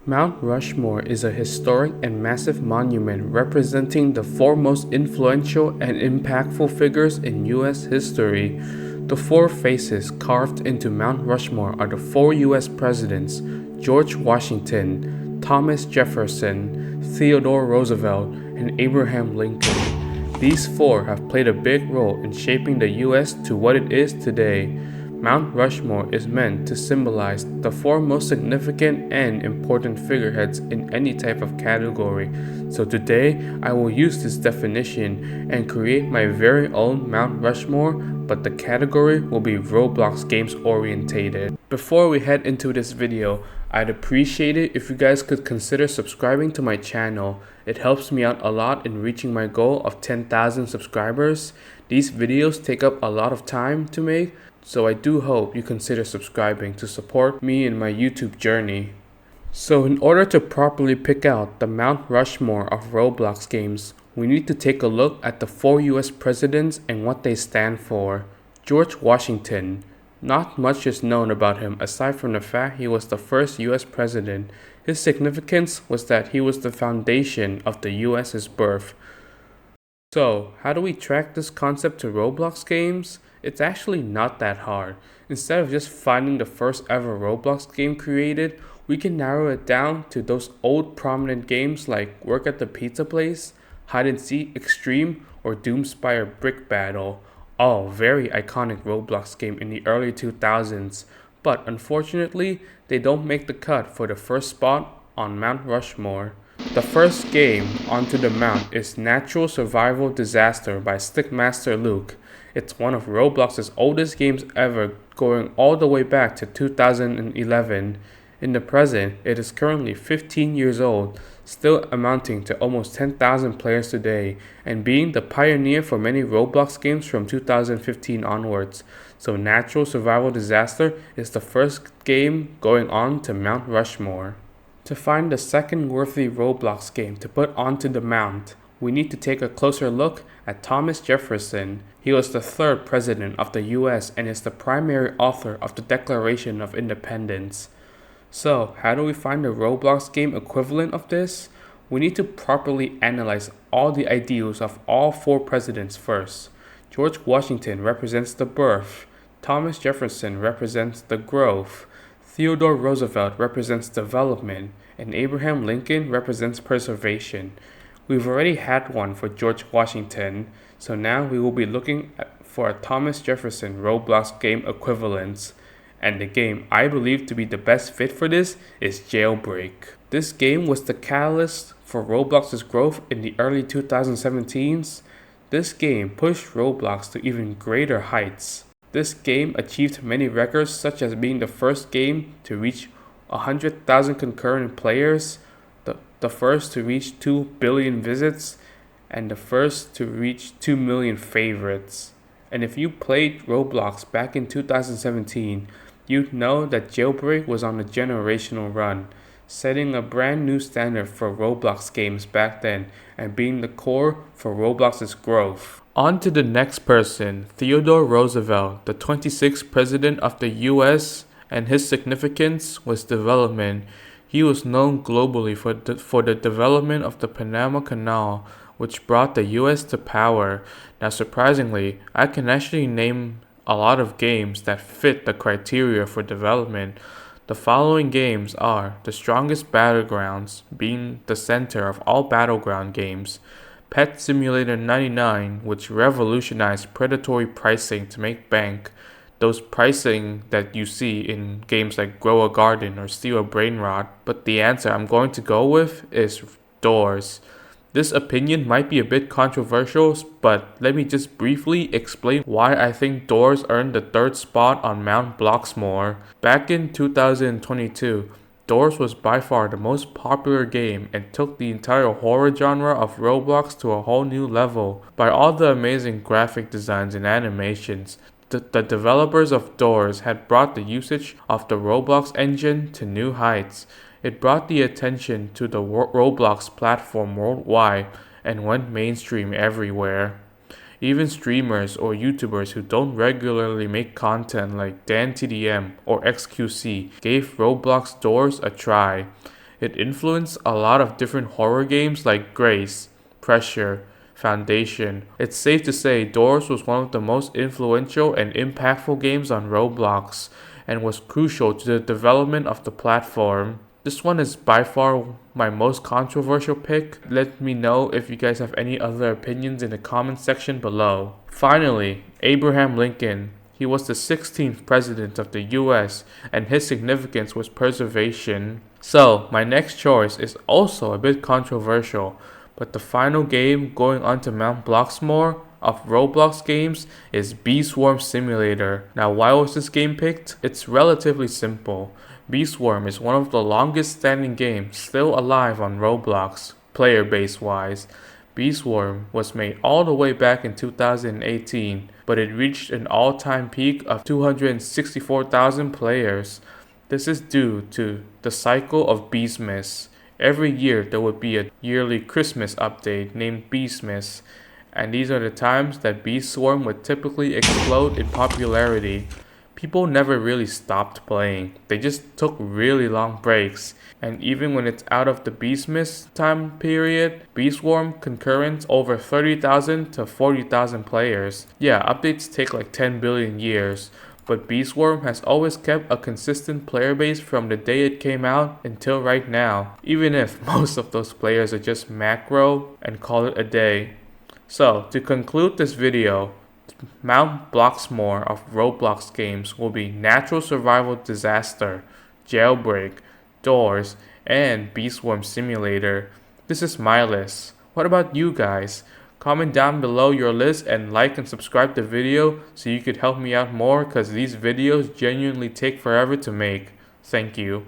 Mount Rushmore is a historic and massive monument representing the four most influential and impactful figures in U.S. history. The four faces carved into Mount Rushmore are the four U.S. presidents: George Washington, Thomas Jefferson, Theodore Roosevelt, and Abraham Lincoln. These four have played a big role in shaping the U.S. to what it is today. Mount Rushmore is meant to symbolize the four most significant and important figureheads in any type of category. So today, I will use this definition and create my very own Mount Rushmore, but the category will be Roblox games orientated. Before we head into this video, I'd appreciate it if you guys could consider subscribing to my channel. It helps me out a lot in reaching my goal of 10,000 subscribers. These videos take up a lot of time to make, so I do hope you consider subscribing to support me in my YouTube journey. So in order to properly pick out the Mount Rushmore of Roblox games, we need to take a look at the four US presidents and what they stand for. George Washington. Not much is known about him aside from the fact he was the first US president. His significance was that he was the foundation of the US's birth. So, how do we track this concept to Roblox games? It's actually not that hard. Instead of just finding the first ever Roblox game created, we can narrow it down to those old prominent games like Work at the Pizza Place, Hide and Seek Extreme, or Doomspire Brick Battle. All very iconic Roblox game in the early 2000s, but unfortunately, they don't make the cut for the first spot on Mount Rushmore. The first game onto the mount is Natural Survival Disaster by Stickmaster Luke. It's one of Roblox's oldest games ever, going all the way back to 2011. In the present, it is currently 15 years old, still amounting to almost 10,000 players today, and being the pioneer for many Roblox games from 2015 onwards. So Natural Survival Disaster is the first game going on to Mount Rushmore. To find the second worthy Roblox game to put onto the mount, we need to take a closer look at Thomas Jefferson. He was the third president of the US and is the primary author of the Declaration of Independence. So, how do we find the Roblox game equivalent of this? We need to properly analyze all the ideals of all four presidents first. George Washington represents the birth, Thomas Jefferson represents the growth, Theodore Roosevelt represents development, and Abraham Lincoln represents preservation. We've already had one for George Washington, so now we will be looking for a Thomas Jefferson Roblox game equivalence. And the game I believe to be the best fit for this is Jailbreak. This game was the catalyst for Roblox's growth in the early 2017s. This game pushed Roblox to even greater heights. This game achieved many records, such as being the first game to reach 100,000 concurrent players, the first to reach 2 billion visits, and the first to reach 2 million favorites. And if you played Roblox back in 2017, you'd know that Jailbreak was on a generational run, setting a brand new standard for Roblox games back then and being the core for Roblox's growth. On to the next person, Theodore Roosevelt, the 26th president of the US, and his significance was development. He was known globally for the development of the Panama Canal, which brought the US to power. Now surprisingly, I can actually name a lot of games that fit the criteria for development. The following games are The Strongest Battlegrounds, being the center of all battleground games, Pet Simulator 99, which revolutionized predatory pricing to make bank, those pricing that you see in games like Grow a Garden or Steal a Brainrot, but the answer I'm going to go with is Doors. This opinion might be a bit controversial, but let me just briefly explain why I think Doors earned the third spot on Mount Bloxmore. Back in 2022, Doors was by far the most popular game and took the entire horror genre of Roblox to a whole new level. By all the amazing graphic designs and animations, the developers of Doors had brought the usage of the Roblox engine to new heights. It brought the attention to the Roblox platform worldwide and went mainstream everywhere. Even streamers or YouTubers who don't regularly make content like DanTDM or XQC gave Roblox Doors a try. It influenced a lot of different horror games like Grace, Pressure, Foundation. It's safe to say Doors was one of the most influential and impactful games on Roblox and was crucial to the development of the platform. This one is by far my most controversial pick. Let me know if you guys have any other opinions in the comment section below. Finally, Abraham Lincoln. He was the 16th president of the US and his significance was preservation. So, my next choice is also a bit controversial, but the final game going on to Mount Bloxmore of Roblox games is Bee Swarm Simulator. Now, why was this game picked? It's relatively simple. Bee Swarm is one of the longest standing games still alive on Roblox, player base wise. Bee Swarm was made all the way back in 2018, but it reached an all-time peak of 264,000 players. This is due to the cycle of Beesmas. Every year there would be a yearly Christmas update named Beesmas, and these are the times that Bee Swarm would typically explode in popularity. People never really stopped playing, they just took really long breaks, and even when it's out of the Beesmas time period, Bee Swarm concurrents over 30,000 to 40,000 players. Yeah, updates take like 10 billion years, but Bee Swarm has always kept a consistent player base from the day it came out until right now, even if most of those players are just macro and call it a day. So, to conclude this video, Mount Bloxmore of Roblox games will be Natural Survival Disaster, Jailbreak, Doors, and Bee Swarm Simulator. This is my list. What about you guys? Comment down below your list and like and subscribe the video so you could help me out more, because these videos genuinely take forever to make. Thank you.